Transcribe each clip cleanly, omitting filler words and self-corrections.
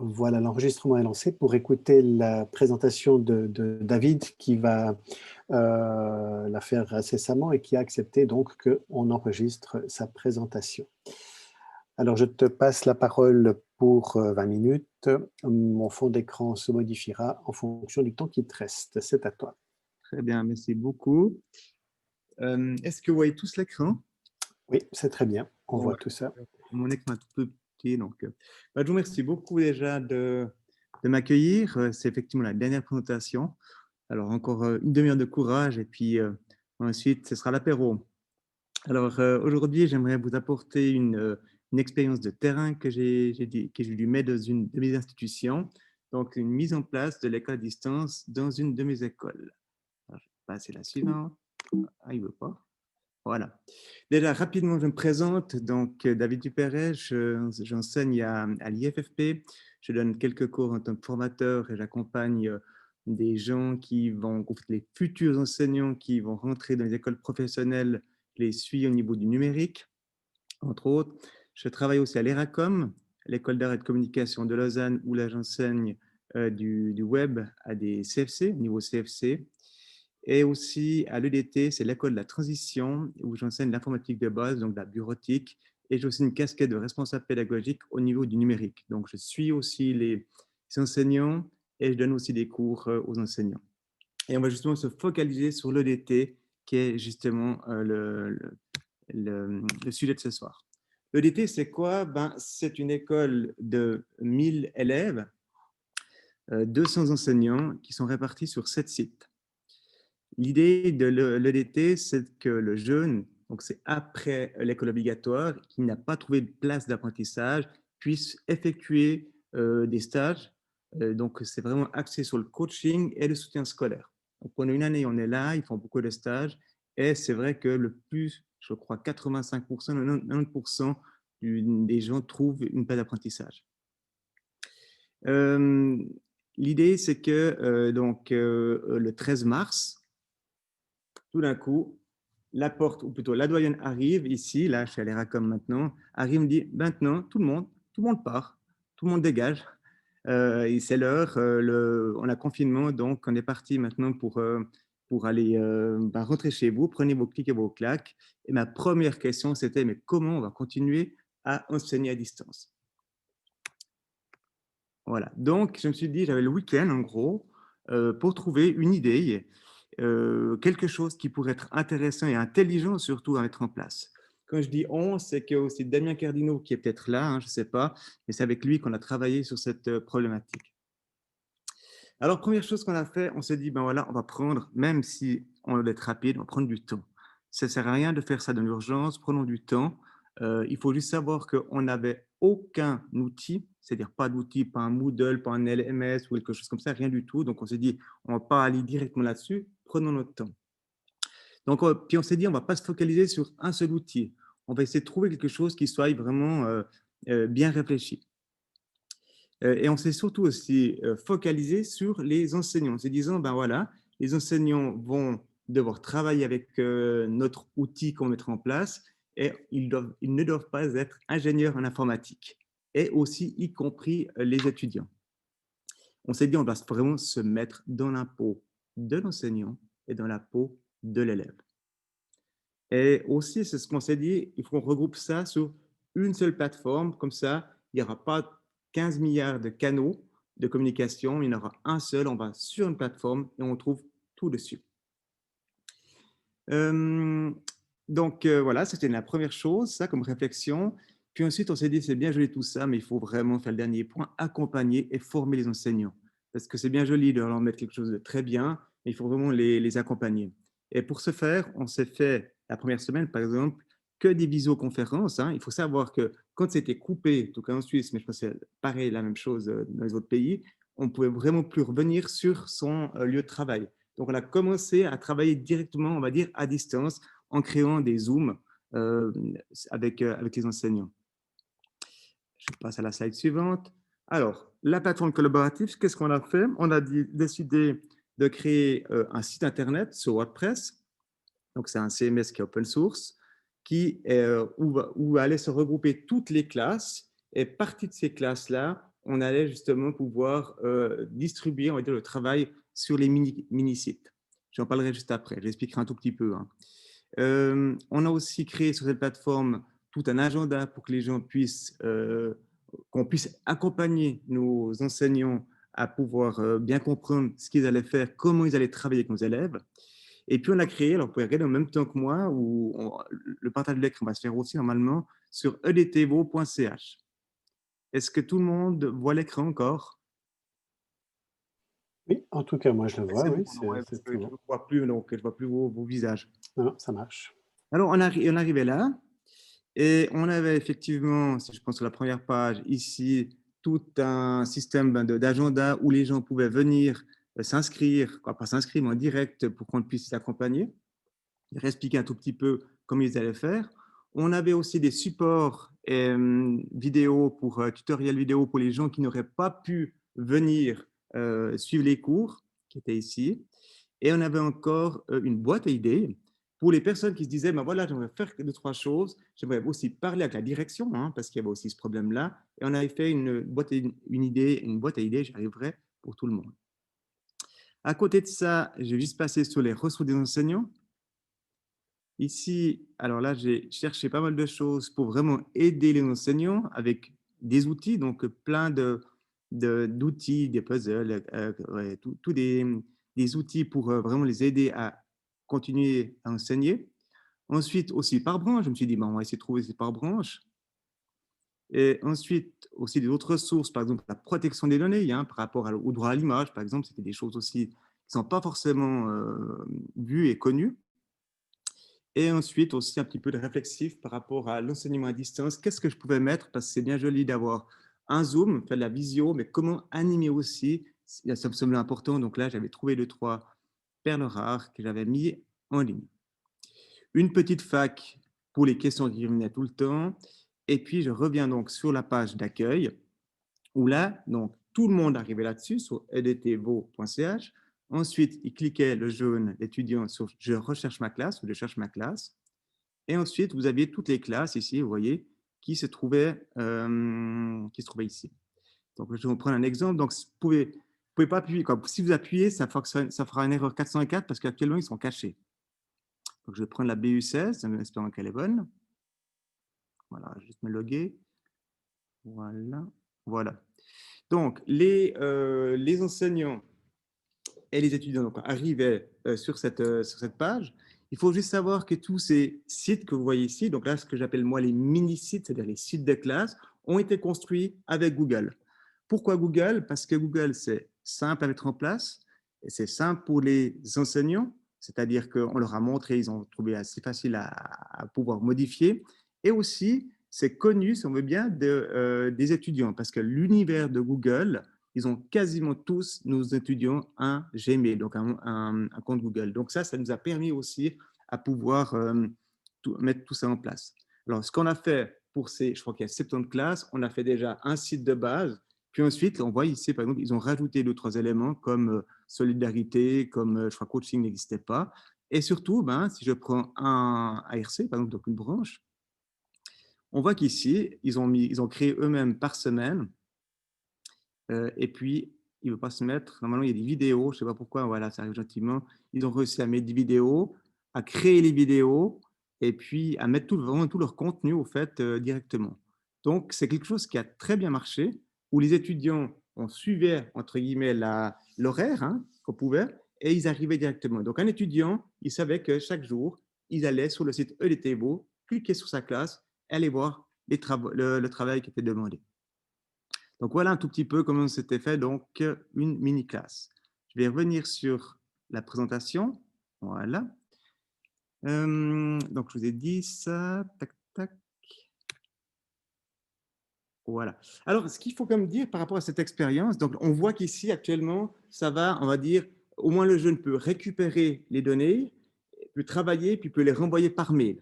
Voilà, l'enregistrement est lancé pour écouter la présentation de David qui va la faire incessamment et qui a accepté donc qu'on enregistre sa présentation. Alors, je te passe la parole pour 20 minutes. Mon fond d'écran se modifiera en fonction du temps qui te reste. C'est à toi. Très bien, merci beaucoup. Est-ce que vous voyez tous l'écran? Oui, c'est très bien. On Bon, voit tout ça. mon écran est tout peu petit, donc je vous remercie beaucoup déjà de m'accueillir. C'est effectivement la dernière présentation. Alors, encore une demi-heure de courage et puis ensuite, ce sera l'apéro. Alors, aujourd'hui, j'aimerais vous apporter une expérience de terrain que j'ai dû mettre dans une de mes institutions, donc une mise en place de l'école à distance dans une de mes écoles. Alors, je vais passer la suivante. Ah, il ne veut pas. Voilà. Déjà, rapidement, je me présente. Donc, David Dupéret, j'enseigne à l'IFFP. Je donne quelques cours en tant que formateur et j'accompagne des gens les futurs enseignants qui vont rentrer dans les écoles professionnelles, je les suis au niveau du numérique, entre autres. Je travaille aussi à l'ERACOM, l'école d'art et de communication de Lausanne, où là, j'enseigne du web à des CFC, au niveau CFC. Et aussi à l'EDT, c'est l'école de la transition, où j'enseigne l'informatique de base, donc la bureautique, et j'ai aussi une casquette de responsable pédagogique au niveau du numérique. Donc, je suis aussi les enseignants et je donne aussi des cours aux enseignants. Et on va justement se focaliser sur l'EDT, qui est justement le sujet de ce soir. L'EDT, c'est quoi? C'est une école de 1000 élèves, 200 enseignants qui sont répartis sur 7 sites. L'idée de l'EDT, c'est que le jeune, donc c'est après l'école obligatoire, qui n'a pas trouvé de place d'apprentissage, puisse effectuer des stages. Donc, c'est vraiment axé sur le coaching et le soutien scolaire. Donc, pendant une année, on est là, ils font beaucoup de stages. Et c'est vrai que le plus, je crois, 85%, 90% des gens trouvent une place d'apprentissage. L'idée, c'est que le 13 mars, tout d'un coup, la porte, ou plutôt la doyenne arrive ici, là, je suis à l'ERACOM maintenant, arrive, me dit, maintenant, tout le monde part, tout le monde dégage. Et c'est l'heure, on a confinement, donc on est parti maintenant pour aller rentrer chez vous, prenez vos clics et vos claques. Et ma première question, c'était, mais comment on va continuer à enseigner à distance? Voilà, donc je me suis dit, j'avais le week-end en gros, pour trouver une idée, quelque chose qui pourrait être intéressant et intelligent surtout à mettre en place. Quand je dis on, c'est que aussi Damien Cardino qui est peut-être là, hein, je ne sais pas, mais c'est avec lui qu'on a travaillé sur cette problématique. Alors, première chose qu'on a fait, on s'est dit, ben voilà, on va prendre, même si on veut être rapide, on va prendre du temps. Ça ne sert à rien de faire ça dans l'urgence, prenons du temps. Il faut juste savoir qu'on n'avait aucun outil, c'est-à-dire pas d'outil, pas un Moodle, pas un LMS ou quelque chose comme ça, rien du tout. Donc, on s'est dit, on ne va pas aller directement là-dessus, prenons notre temps. Donc, puis on s'est dit, on ne va pas se focaliser sur un seul outil. On va essayer de trouver quelque chose qui soit vraiment bien réfléchi. Et on s'est surtout aussi focalisé sur les enseignants, en se disant, ben voilà, les enseignants vont devoir travailler avec notre outil qu'on mettra en place et ils ne doivent pas être ingénieurs en informatique, et aussi y compris les étudiants. On s'est dit, on doit vraiment se mettre dans la peau de l'enseignant et dans la peau de l'élève. Et aussi, c'est ce qu'on s'est dit, il faut qu'on regroupe ça sur une seule plateforme, comme ça, il n'y aura pas 15 milliards de canaux de communication, il y en aura un seul, on va sur une plateforme et on trouve tout dessus. Euh, voilà, c'était la première chose, ça comme réflexion. Puis ensuite, on s'est dit, c'est bien joli tout ça, mais il faut vraiment faire le dernier point, accompagner et former les enseignants. Parce que c'est bien joli de leur mettre quelque chose de très bien, mais il faut vraiment les accompagner. Et pour ce faire, on s'est fait la première semaine, par exemple, que des visioconférences. Hein. Il faut savoir que quand c'était coupé, en tout cas en Suisse, mais je pense que c'est pareil, la même chose dans les autres pays, on ne pouvait vraiment plus revenir sur son lieu de travail. Donc, on a commencé à travailler directement, on va dire, à distance, en créant des Zooms avec les enseignants. Je passe à la slide suivante. Alors, la plateforme collaborative, qu'est-ce qu'on a fait? On a décidé de créer un site Internet sur WordPress. Donc, c'est un CMS qui est open source, où allaient se regrouper toutes les classes. Et partie de ces classes-là on allait justement pouvoir distribuer, on va dire, le travail sur les mini-sites. J'en parlerai juste après, j'expliquerai un tout petit peu, hein. On a aussi créé sur cette plateforme tout un agenda pour que les gens puissent, qu'on puisse accompagner nos enseignants à pouvoir bien comprendre ce qu'ils allaient faire, comment ils allaient travailler avec nos élèves. Et puis on a créé, alors vous pouvez regarder en même temps que moi, où le partage de l'écran va se faire aussi normalement sur edtvo.ch. Est-ce que tout le monde voit l'écran encore? Oui, en tout cas, moi je le Ouais, vois, c'est bon, oui, non, ouais, parce c'est que très je bon. ne vois plus, donc je ne vois plus vos visages. Non, non, ça marche. Alors on arrivait là, et on avait effectivement, si je pense sur la première page, ici, tout un système d'agenda où les gens pouvaient venir s'inscrire, quoi, pas s'inscrire, mais en direct pour qu'on puisse les accompagner, leur expliquer un tout petit peu comment ils allaient faire. On avait aussi des supports vidéo pour tutoriels vidéo pour les gens qui n'auraient pas pu venir suivre les cours qui étaient ici. Et on avait encore une boîte à idées pour les personnes qui se disaient, ben voilà, j'aimerais faire deux, trois choses. J'aimerais aussi parler avec la direction, hein, parce qu'il y avait aussi ce problème-là. Et on avait fait une boîte, une boîte à idées, j'y arriverai, pour tout le monde. À côté de ça, je vais juste passer sur les ressources des enseignants. Ici, alors là, j'ai cherché pas mal de choses pour vraiment aider les enseignants avec des outils, donc plein d'outils, des puzzles, ouais, tout des outils pour vraiment les aider à continuer à enseigner. Ensuite, aussi par branche, je me suis dit, ben, on va essayer de trouver ces par branche. Et ensuite, aussi des autres ressources, par exemple la protection des données, hein, par rapport au droit à l'image, par exemple, c'était des choses aussi qui ne sont pas forcément vues et connues. Et ensuite aussi un petit peu de réflexif par rapport à l'enseignement à distance. Qu'est-ce que je pouvais mettre? Parce que c'est bien joli d'avoir un Zoom, faire de la visio, mais comment animer aussi? Ça me semblait important. Donc là, j'avais trouvé deux, trois perles rares que j'avais mis en ligne. Une petite fac pour les questions qui revenaient tout le temps. Et puis, je reviens donc sur la page d'accueil où là, donc, tout le monde arrivait là-dessus, sur edtvo.ch. Ensuite, il cliquait le jaune, l'étudiant, sur je recherche ma classe ou je cherche ma classe. Et ensuite, vous aviez toutes les classes ici, vous voyez, qui se trouvaient ici. Donc, je vais vous prendre un exemple. Donc, vous pouvez pas appuyer. Quoi. Si vous appuyez, ça fera une erreur 404 parce qu'actuellement, ils sont cachés. Donc, je vais prendre la BU16, en espérant qu'elle est bonne. Voilà, je vais juste me loguer. Voilà. Voilà. Donc, les enseignants et les étudiants donc, arrivaient sur cette page. Il faut juste savoir que tous ces sites que vous voyez ici, donc là, ce que j'appelle moi les mini-sites, c'est-à-dire les sites de classe, ont été construits avec Google. Pourquoi Google? Parce que Google, c'est simple à mettre en place et c'est simple pour les enseignants, c'est-à-dire qu'on leur a montré, ils ont trouvé assez facile à pouvoir modifier. Et aussi, c'est connu, si on veut bien, des étudiants, parce que l'univers de Google, ils ont quasiment tous, nos étudiants, un Gmail, donc un compte Google. Donc ça nous a permis aussi à pouvoir mettre tout ça en place. Alors, ce qu'on a fait pour je crois qu'il y a 70 classes, on a fait déjà un site de base, puis ensuite, on voit ici, par exemple, ils ont rajouté d'autres éléments comme solidarité, comme, je crois, coaching n'existait pas. Et surtout, ben, si je prends un ARC, par exemple, donc une branche, on voit qu'ici, ils ont créé eux-mêmes par semaine et puis, il ne veut pas se mettre. Normalement, il y a des vidéos. Je ne sais pas pourquoi. Voilà, ça arrive gentiment. Ils ont réussi à mettre des vidéos, à créer les vidéos et puis à mettre vraiment tout leur contenu au fait directement. Donc, c'est quelque chose qui a très bien marché, où les étudiants on suivait, entre guillemets, l'horaire hein, qu'on pouvait et ils arrivaient directement. Donc, un étudiant, il savait que chaque jour, il allait sur le site EDTVO, cliquer sur sa classe et aller voir le travail qui était demandé. Donc voilà un tout petit peu comment c'était fait, donc une mini classe. Je vais revenir sur la présentation. Voilà. Donc je vous ai dit ça. Tac, tac. Voilà. Alors, ce qu'il faut comme dire par rapport à cette expérience, donc on voit qu'ici actuellement, ça va, on va dire, au moins le jeune peut récupérer les données, peut travailler, puis peut les renvoyer par mail.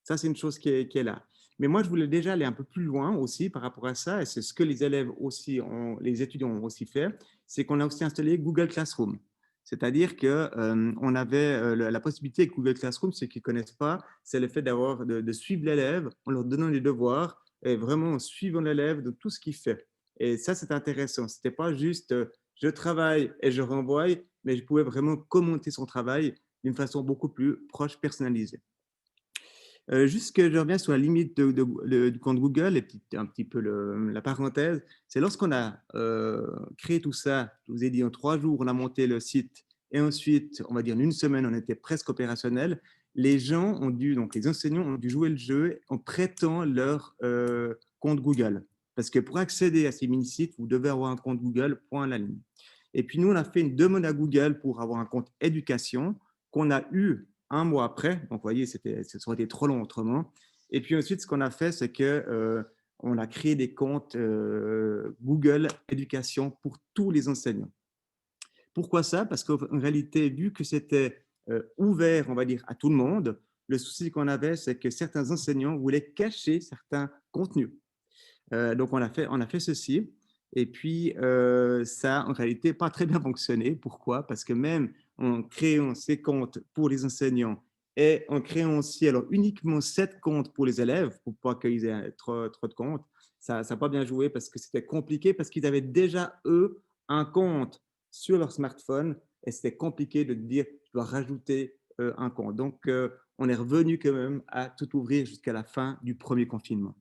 Ça, c'est une chose qui est là. Mais moi, je voulais déjà aller un peu plus loin aussi par rapport à ça, et c'est ce que les élèves aussi, les étudiants ont aussi fait, c'est qu'on a aussi installé Google Classroom. C'est-à-dire qu'on avait la possibilité avec Google Classroom, ceux qui ne connaissent pas, c'est le fait de suivre l'élève en leur donnant des devoirs et vraiment en suivant l'élève de tout ce qu'il fait. Et ça, c'est intéressant. Ce n'était pas juste je travaille et je renvoie, mais je pouvais vraiment commenter son travail d'une façon beaucoup plus proche, personnalisée. Juste que je reviens sur la limite du compte Google et un petit peu la parenthèse, c'est lorsqu'on a créé tout ça, je vous ai dit en 3 jours, on a monté le site et ensuite, on va dire en une semaine, on était presque opérationnel. Les gens ont dû, donc les enseignants ont dû jouer le jeu en prêtant leur compte Google. Parce que pour accéder à ces mini-sites, vous devez avoir un compte Google, point à la ligne. Et puis nous, on a fait une demande à Google pour avoir un compte éducation qu'on a eu un mois après. Donc, vous voyez, ça aurait été trop long autrement. Et puis ensuite, ce qu'on a fait, c'est que on a créé des comptes Google Éducation pour tous les enseignants. Pourquoi ça? Parce qu'en réalité, vu que c'était ouvert, on va dire, à tout le monde, le souci qu'on avait, c'est que certains enseignants voulaient cacher certains contenus. Donc, on a fait ceci. Et puis, ça, en réalité, pas très bien fonctionné. Pourquoi? Parce que même en créant ces comptes pour les enseignants et en créant aussi alors uniquement 7 comptes pour les élèves, pour pas qu'ils aient trop de comptes, ça n'a pas bien joué parce que c'était compliqué, parce qu'ils avaient déjà, eux, un compte sur leur smartphone et c'était compliqué de dire, je dois rajouter un compte. Donc, on est revenu quand même à tout ouvrir jusqu'à la fin du premier confinement.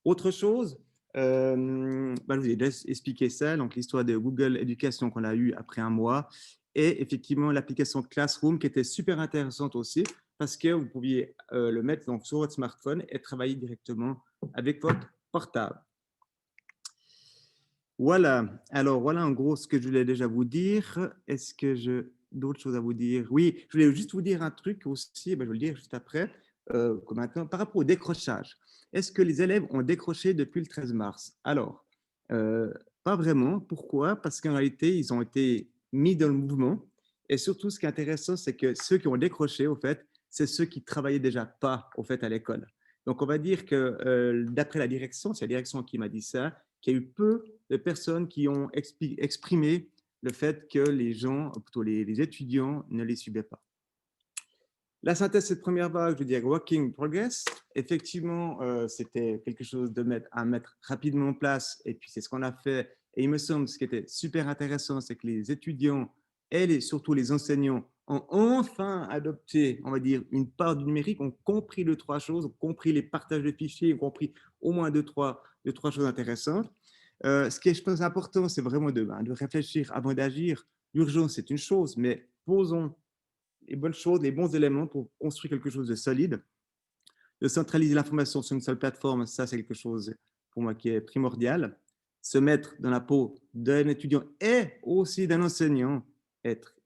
Autre chose, je vous ai déjà expliqué ça, donc l'histoire de Google Éducation qu'on a eue après un mois, et effectivement l'application Classroom qui était super intéressante aussi, parce que vous pouviez le mettre donc, sur votre smartphone et travailler directement avec votre portable. Voilà, alors voilà en gros ce que je voulais déjà vous dire. Est-ce que j'ai d'autres choses à vous dire? Oui, je voulais juste vous dire un truc aussi, je vais le dire juste après, maintenant, par rapport au décrochage. Est-ce que les élèves ont décroché depuis le 13 mars? Alors, pas vraiment. Pourquoi? Parce qu'en réalité, ils ont été mis dans le mouvement. Et surtout, ce qui est intéressant, c'est que ceux qui ont décroché, au fait, c'est ceux qui travaillaient déjà pas, au fait, à l'école. Donc, on va dire que d'après la direction, c'est la direction qui m'a dit ça, qu'il y a eu peu de personnes qui ont exprimé le fait que les gens, plutôt les étudiants, ne les suivaient pas. La synthèse de cette première vague, je veux dire, working progress, effectivement, c'était quelque chose à mettre rapidement en place, et puis c'est ce qu'on a fait. Et il me semble, ce qui était super intéressant, c'est que les étudiants et surtout les enseignants ont enfin adopté, on va dire, une part du numérique, ont compris deux, trois choses, ont compris les partages de fichiers, ont compris au moins deux, trois choses intéressantes. Ce qui est, je pense, important, c'est vraiment de réfléchir avant d'agir. L'urgence, c'est une chose, mais posons les bonnes choses, les bons éléments pour construire quelque chose de solide. De centraliser l'information sur une seule plateforme, ça, c'est quelque chose pour moi qui est primordial. Se mettre dans la peau d'un étudiant et aussi d'un enseignant,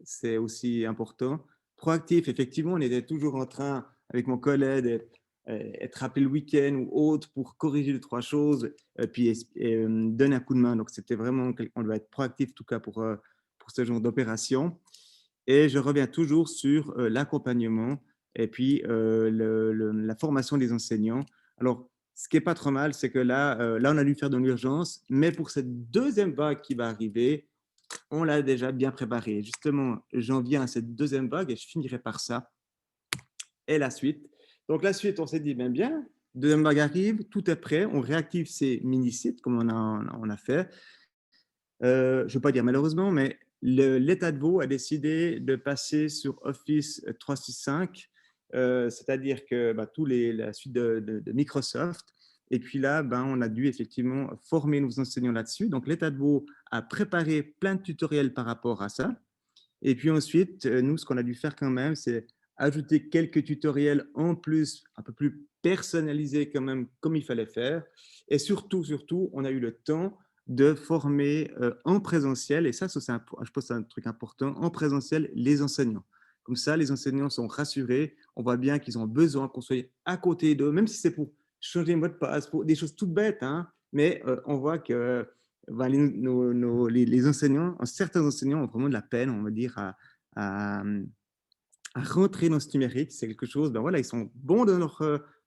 c'est aussi important. Proactif, effectivement, on était toujours en train, avec mon collègue, être appelé le week-end ou autre pour corriger les trois choses, puis donner un coup de main. Donc, c'était vraiment, on doit être proactif, en tout cas, pour ce genre d'opération. Et je reviens toujours sur l'accompagnement et puis la formation des enseignants. Alors, ce qui n'est pas trop mal, c'est que là, on a dû faire dans l'urgence, mais pour cette deuxième vague qui va arriver, on l'a déjà bien préparé. Justement, j'en viens à cette deuxième vague et je finirai par ça. Et la suite. Donc, la suite, on s'est dit, bien, deuxième vague arrive, tout est prêt, on réactive ces mini-sites comme on a fait. Je ne veux pas dire malheureusement, mais l'État de Vaud a décidé de passer sur Office 365, c'est-à-dire que la suite de Microsoft. Et puis là, on a dû effectivement former nos enseignants là-dessus. Donc, l'État de Vaud a préparé plein de tutoriels par rapport à ça. Et puis ensuite, nous, ce qu'on a dû faire quand même, c'est ajouter quelques tutoriels en plus, un peu plus personnalisés quand même, comme il fallait faire. Et surtout, on a eu le temps de former en présentiel, et ça, je pense que c'est un truc important, en présentiel, les enseignants. Comme ça, les enseignants sont rassurés, on voit bien qu'ils ont besoin qu'on soit à côté d'eux, même si c'est pour changer le mot de passe, pour des choses toutes bêtes, hein, mais on voit que les enseignants, certains enseignants ont vraiment de la peine, on va dire, à rentrer dans ce numérique. C'est quelque chose, voilà, ils sont bons dans leur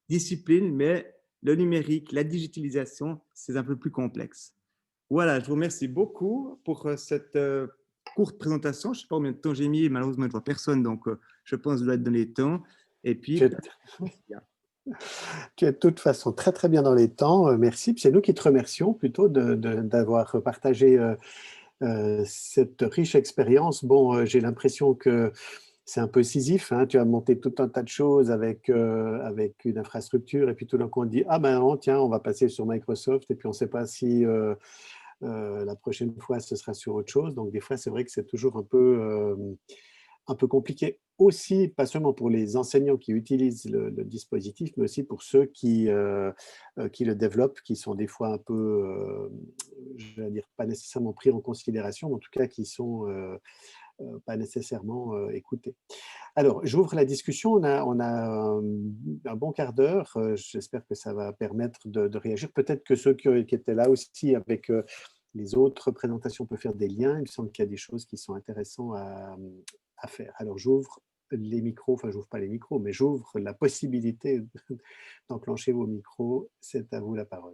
discipline, mais le numérique, la digitalisation, c'est un peu plus complexe. Voilà, je vous remercie beaucoup pour cette courte présentation. Je ne sais pas combien de temps j'ai mis, malheureusement, je ne vois personne, donc je pense que je dois être dans les temps. Et puis, Tu es de toute façon très, très bien dans les temps. Merci. Puis c'est nous qui te remercions plutôt d'avoir partagé cette riche expérience. Bon, j'ai l'impression que c'est un peu Sisyphe, hein. Tu as monté tout un tas de choses avec une infrastructure et puis tout d'un coup on dit, ah ben non, tiens, on va passer sur Microsoft et puis on ne sait pas si la prochaine fois ce sera sur autre chose. Donc des fois, c'est vrai que c'est toujours un peu compliqué aussi, pas seulement pour les enseignants qui utilisent le dispositif, mais aussi pour ceux qui le développent, qui sont des fois un peu, je vais dire, pas nécessairement pris en considération, mais en tout cas qui sont pas nécessairement écoutés. Alors, j'ouvre la discussion. On a un bon quart d'heure. J'espère que ça va permettre de réagir. Peut-être que ceux qui étaient là aussi avec les autres présentations peuvent faire des liens. Il me semble qu'il y a des choses qui sont intéressantes à faire. Alors, j'ouvre les micros, enfin, j'ouvre pas les micros, mais j'ouvre la possibilité d'enclencher vos micros. C'est à vous la parole.